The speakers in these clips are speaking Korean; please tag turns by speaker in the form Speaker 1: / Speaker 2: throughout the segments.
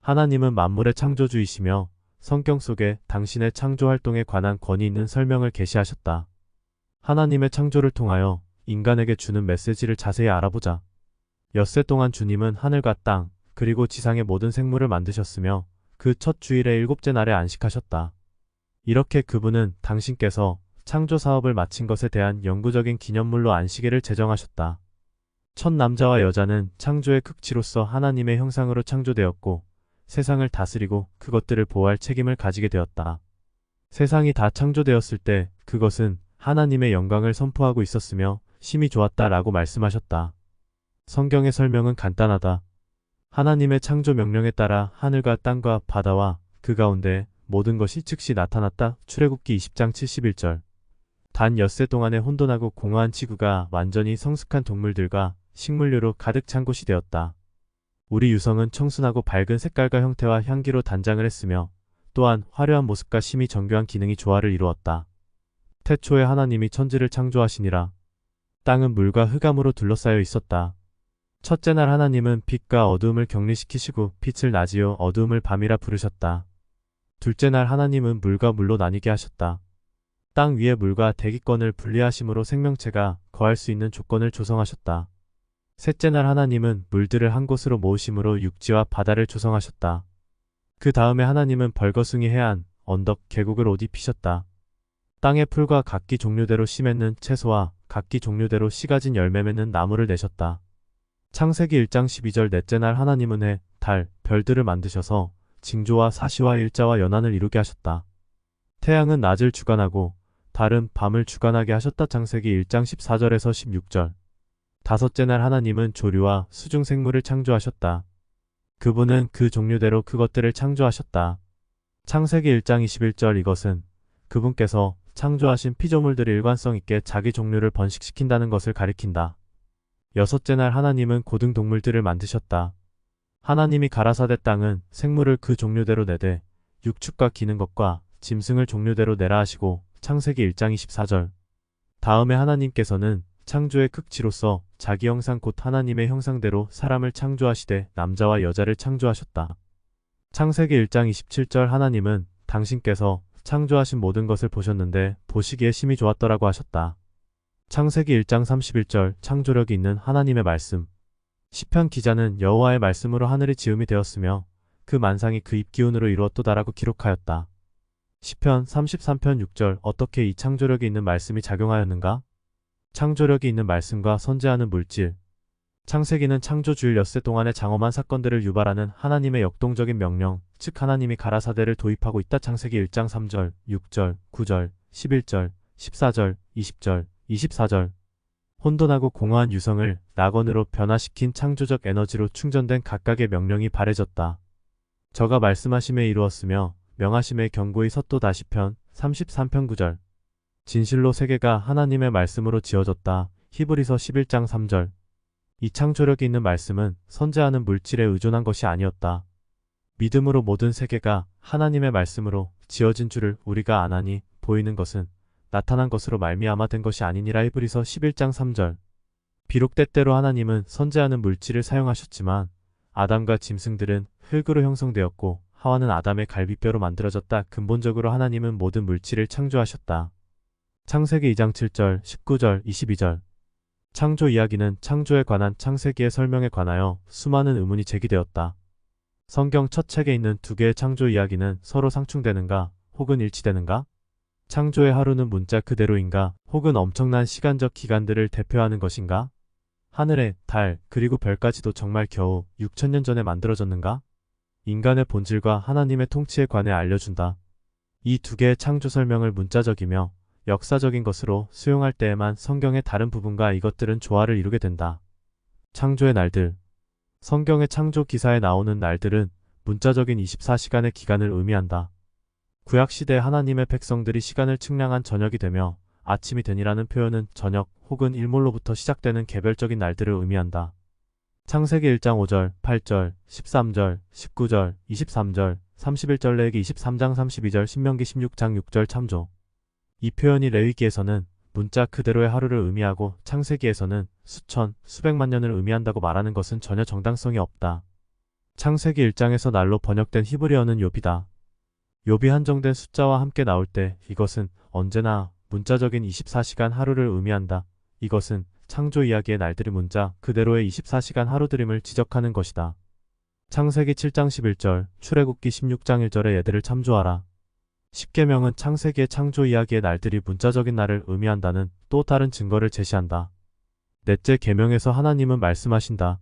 Speaker 1: 하나님은 만물의 창조주이시며 성경 속에 당신의 창조 활동에 관한 권위 있는 설명을 계시하셨다. 하나님의 창조를 통하여 인간에게 주는 메시지를 자세히 알아보자. 엿새 동안 주님은 하늘과 땅, 그리고 지상의 모든 생물을 만드셨으며 그 첫 주일의 일곱째 날에 안식하셨다. 이렇게 그분은 당신께서 창조 사업을 마친 것에 대한 영구적인 기념물로 안식일을 제정하셨다. 첫 남자와 여자는 창조의 극치로서 하나님의 형상으로 창조되었고 세상을 다스리고 그것들을 보호할 책임을 가지게 되었다. 세상이 다 창조되었을 때 그것은 하나님의 영광을 선포하고 있었으며 심히 좋았다라고 말씀하셨다. 성경의 설명은 간단하다. 하나님의 창조 명령에 따라 하늘과 땅과 바다와 그 가운데 모든 것이 즉시 나타났다. 출애굽기 20장 71절. 단 엿새 동안에 혼돈하고 공허한 지구가 완전히 성숙한 동물들과 식물류로 가득 찬 곳이 되었다. 우리 유성은 청순하고 밝은 색깔과 형태와 향기로 단장을 했으며 또한 화려한 모습과 심히 정교한 기능이 조화를 이루었다. 태초에 하나님이 천지를 창조하시니라. 땅은 물과 흑암으로 둘러싸여 있었다. 첫째 날 하나님은 빛과 어두움을 격리시키시고 빛을 낮이요 어두움을 밤이라 부르셨다. 둘째 날 하나님은 물과 물로 나뉘게 하셨다. 땅 위의 물과 대기권을 분리하심으로 생명체가 거할 수 있는 조건을 조성하셨다. 셋째 날 하나님은 물들을 한 곳으로 모으심으로 육지와 바다를 조성하셨다. 그 다음에 하나님은 벌거숭이 해안, 언덕, 계곡을 옷 입히셨다. 땅의 풀과 각기 종류대로 씨 맺는 채소와 각기 종류대로 씨 가진 열매 맺는 나무를 내셨다. 창세기 1장 12절 넷째 날 하나님은 해, 달, 별들을 만드셔서 징조와 사시와 일자와 연한을 이루게 하셨다. 태양은 낮을 주관하고 달은 밤을 주관하게 하셨다. 창세기 1장 14절에서 16절. 다섯째 날 하나님은 조류와 수중 생물을 창조하셨다. 그분은 그 종류대로 그것들을 창조하셨다. 창세기 1장 21절 이것은 그분께서 창조하신 피조물들이 일관성 있게 자기 종류를 번식시킨다는 것을 가리킨다. 여섯째 날 하나님은 고등 동물들을 만드셨다. 하나님이 가라사대 땅은 생물을 그 종류대로 내되 육축과 기는 것과 짐승을 종류대로 내라 하시고 창세기 1장 24절. 다음에 하나님께서는 창조의 극치로서 자기 형상 곧 하나님의 형상대로 사람을 창조하시되 남자와 여자를 창조하셨다. 창세기 1장 27절 하나님은 당신께서 창조하신 모든 것을 보셨는데 보시기에 심히 좋았더라고 하셨다. 창세기 1장 31절 창조력이 있는 하나님의 말씀. 시편 기자는 여호와의 말씀으로 하늘이 지음이 되었으며 그 만상이 그 입 기운으로 이루었도다라고 기록하였다. 시편 33편 6절 어떻게 이 창조력이 있는 말씀이 작용하였는가? 창조력이 있는 말씀과 선재하는 물질. 창세기는 창조주일 엿새 동안의 장엄한 사건들을 유발하는 하나님의 역동적인 명령, 즉 하나님이 가라사대를 도입하고 있다. 창세기 1장 3절, 6절, 9절, 11절, 14절, 20절, 24절. 혼돈하고 공허한 유성을 낙원으로 변화시킨 창조적 에너지로 충전된 각각의 명령이 바래졌다. 저가 말씀하심에 이루었으며 명하심에 경고히 섰도다. 시편 33편 9절. 진실로 세계가 하나님의 말씀으로 지어졌다. 히브리서 11장 3절. 이 창조력이 있는 말씀은 선재하는 물질에 의존한 것이 아니었다. 믿음으로 모든 세계가 하나님의 말씀으로 지어진 줄을 우리가 아나니 보이는 것은 나타난 것으로 말미암아 된 것이 아니니라. 히브리서 11장 3절. 비록 때때로 하나님은 선재하는 물질을 사용하셨지만 아담과 짐승들은 흙으로 형성되었고 하와는 아담의 갈비뼈로 만들어졌다. 근본적으로 하나님은 모든 물질을 창조하셨다. 창세기 2장 7절, 19절, 22절. 창조 이야기는 창조에 관한 창세기의 설명에 관하여 수많은 의문이 제기되었다. 성경 첫 책에 있는 두 개의 창조 이야기는 서로 상충되는가 혹은 일치되는가? 창조의 하루는 문자 그대로인가 혹은 엄청난 시간적 기간들을 대표하는 것인가? 하늘의 달 그리고 별까지도 정말 겨우 6천년 전에 만들어졌는가? 인간의 본질과 하나님의 통치에 관해 알려준다. 이 두 개의 창조 설명을 문자적이며 역사적인 것으로 수용할 때에만 성경의 다른 부분과 이것들은 조화를 이루게 된다. 창조의 날들. 성경의 창조 기사에 나오는 날들은 문자적인 24시간의 기간을 의미한다. 구약시대 하나님의 백성들이 시간을 측량한 저녁이 되며 아침이 되니라는 표현은 저녁 혹은 일몰로부터 시작되는 개별적인 날들을 의미한다. 창세기 1장 5절, 8절, 13절, 19절, 23절, 31절 레위기 23장 32절 신명기 16장 6절 참조. 이 표현이 레위기에서는 문자 그대로의 하루를 의미하고 창세기에서는 수천, 수백만 년을 의미한다고 말하는 것은 전혀 정당성이 없다. 창세기 1장에서 날로 번역된 히브리어는 욥이다. 욥이 한정된 숫자와 함께 나올 때 이것은 언제나 문자적인 24시간 하루를 의미한다. 이것은 창조 이야기의 날들이 문자 그대로의 24시간 하루들임을 지적하는 것이다. 창세기 7장 11절, 출애굽기 16장 1절의 예들을 참조하라. 십계명은 창세기의 창조 이야기의 날들이 문자적인 날을 의미한다는 또 다른 증거를 제시한다. 넷째 계명에서 하나님은 말씀하신다.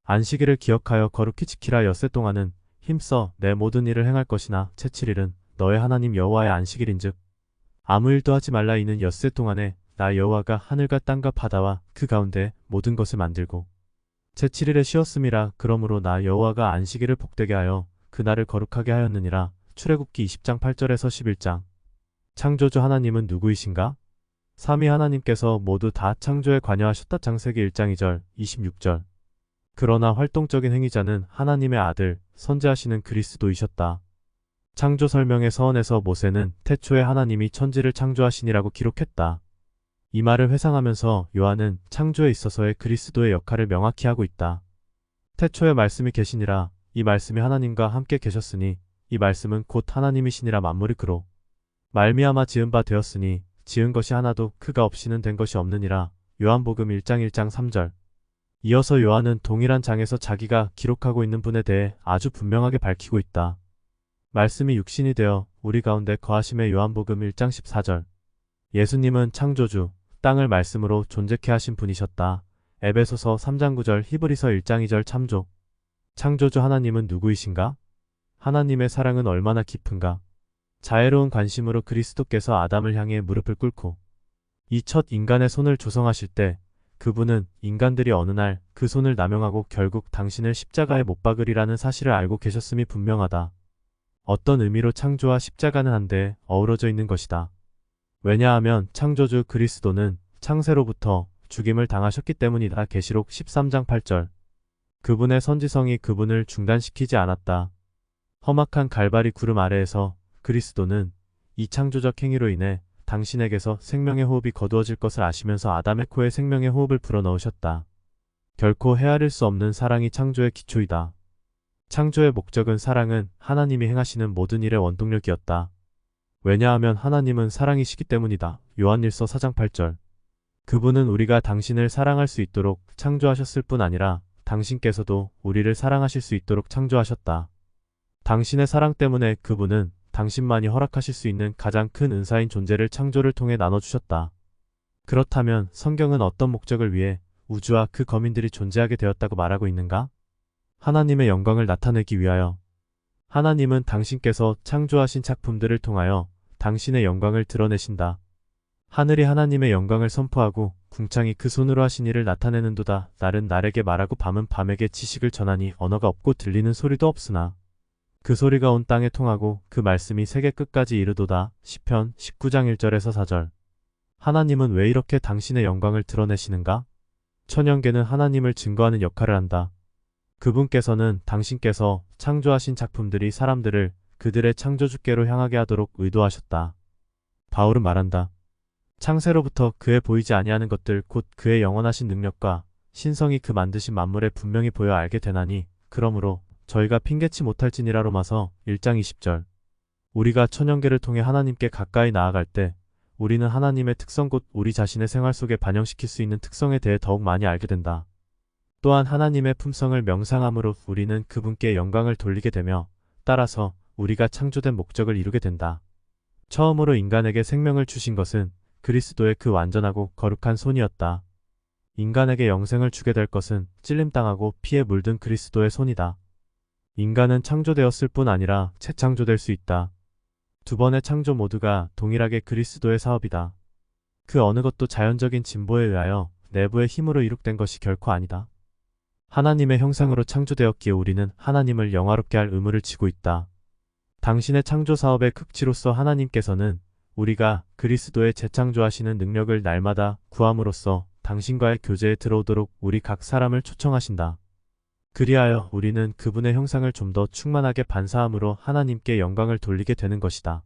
Speaker 1: 안식일을 기억하여 거룩히 지키라. 엿새 동안은 힘써 내 모든 일을 행할 것이나 제7일은 너의 하나님 여호와의 안식일인즉 아무 일도 하지 말라. 이는 엿새 동안에 나 여호와가 하늘과 땅과 바다와 그 가운데 모든 것을 만들고 제7일에 쉬었음이라. 그러므로 나 여호와가 안식일을 복되게 하여 그날을 거룩하게 하였느니라. 출애굽기 20장 8절에서 11장. 창조주 하나님은 누구이신가? 삼위 하나님께서 모두 다 창조에 관여하셨다. 창세기 1장 2절, 26절. 그러나 활동적인 행위자는 하나님의 아들, 선지하시는 그리스도이셨다. 창조 설명의 서원에서 모세는 태초에 하나님이 천지를 창조하시니라고 기록했다. 이 말을 회상하면서 요한은 창조에 있어서의 그리스도의 역할을 명확히 하고 있다. 태초에 말씀이 계시니라. 이 말씀이 하나님과 함께 계셨으니 이 말씀은 곧 하나님이시니라. 만물이 그로 말미암아 지은 바 되었으니 지은 것이 하나도 그가 없이는 된 것이 없느니라. 요한복음 1장 1장 3절. 이어서 요한은 동일한 장에서 자기가 기록하고 있는 분에 대해 아주 분명하게 밝히고 있다. 말씀이 육신이 되어 우리 가운데 거하심의 요한복음 1장 14절. 예수님은 창조주, 땅을 말씀으로 존재케 하신 분이셨다. 에베소서 3장 9절, 히브리서 1장 2절 참조. 창조주 하나님은 누구이신가? 하나님의 사랑은 얼마나 깊은가? 자애로운 관심으로 그리스도께서 아담을 향해 무릎을 꿇고 이 첫 인간의 손을 조성하실 때 그분은 인간들이 어느 날 그 손을 남용하고 결국 당신을 십자가에 못 박으리라는 사실을 알고 계셨음이 분명하다. 어떤 의미로 창조와 십자가는 한데 어우러져 있는 것이다. 왜냐하면 창조주 그리스도는 창세로부터 죽임을 당하셨기 때문이다. 계시록 13장 8절. 그분의 선지성이 그분을 중단시키지 않았다. 험악한 갈바리 구름 아래에서 그리스도는 이 창조적 행위로 인해 당신에게서 생명의 호흡이 거두어질 것을 아시면서 아담의 코에 생명의 호흡을 불어넣으셨다. 결코 헤아릴 수 없는 사랑이 창조의 기초이다. 창조의 목적은 사랑은 하나님이 행하시는 모든 일의 원동력이었다. 왜냐하면 하나님은 사랑이시기 때문이다. 요한일서 4장 8절. 그분은 우리가 당신을 사랑할 수 있도록 창조하셨을 뿐 아니라 당신께서도 우리를 사랑하실 수 있도록 창조하셨다. 당신의 사랑 때문에 그분은 당신만이 허락하실 수 있는 가장 큰 은사인 존재를 창조를 통해 나눠주셨다. 그렇다면 성경은 어떤 목적을 위해 우주와 그 거민들이 존재하게 되었다고 말하고 있는가? 하나님의 영광을 나타내기 위하여. 하나님은 당신께서 창조하신 작품들을 통하여 당신의 영광을 드러내신다. 하늘이 하나님의 영광을 선포하고 궁창이 그 손으로 하신 일을 나타내는도다. 날은 날에게 말하고 밤은 밤에게 지식을 전하니 언어가 없고 들리는 소리도 없으나 그 소리가 온 땅에 통하고 그 말씀이 세계 끝까지 이르도다. 시편 19장 1절에서 4절. 하나님은 왜 이렇게 당신의 영광을 드러내시는가? 천연계는 하나님을 증거하는 역할을 한다. 그분께서는 당신께서 창조하신 작품들이 사람들을 그들의 창조주께로 향하게 하도록 의도하셨다. 바울은 말한다. 창세로부터 그의 보이지 아니하는 것들 곧 그의 영원하신 능력과 신성이 그 만드신 만물에 분명히 보여 알게 되나니 그러므로 저희가 핑계치 못할지니라. 로마서 1장 20절. 우리가 천연계를 통해 하나님께 가까이 나아갈 때 우리는 하나님의 특성 곧 우리 자신의 생활 속에 반영시킬 수 있는 특성에 대해 더욱 많이 알게 된다. 또한 하나님의 품성을 명상함으로 우리는 그분께 영광을 돌리게 되며 따라서 우리가 창조된 목적을 이루게 된다. 처음으로 인간에게 생명을 주신 것은 그리스도의 그 완전하고 거룩한 손이었다. 인간에게 영생을 주게 될 것은 찔림당하고 피에 물든 그리스도의 손이다. 인간은 창조되었을 뿐 아니라 재창조될 수 있다. 두 번의 창조 모두가 동일하게 그리스도의 사업이다. 그 어느 것도 자연적인 진보에 의하여 내부의 힘으로 이룩된 것이 결코 아니다. 하나님의 형상으로 창조되었기에 우리는 하나님을 영화롭게 할 의무를 지고 있다. 당신의 창조 사업의 극치로서 하나님께서는 우리가 그리스도의 재창조하시는 능력을 날마다 구함으로써 당신과의 교제에 들어오도록 우리 각 사람을 초청하신다. 그리하여 우리는 그분의 형상을 좀 더 충만하게 반사함으로 하나님께 영광을 돌리게 되는 것이다.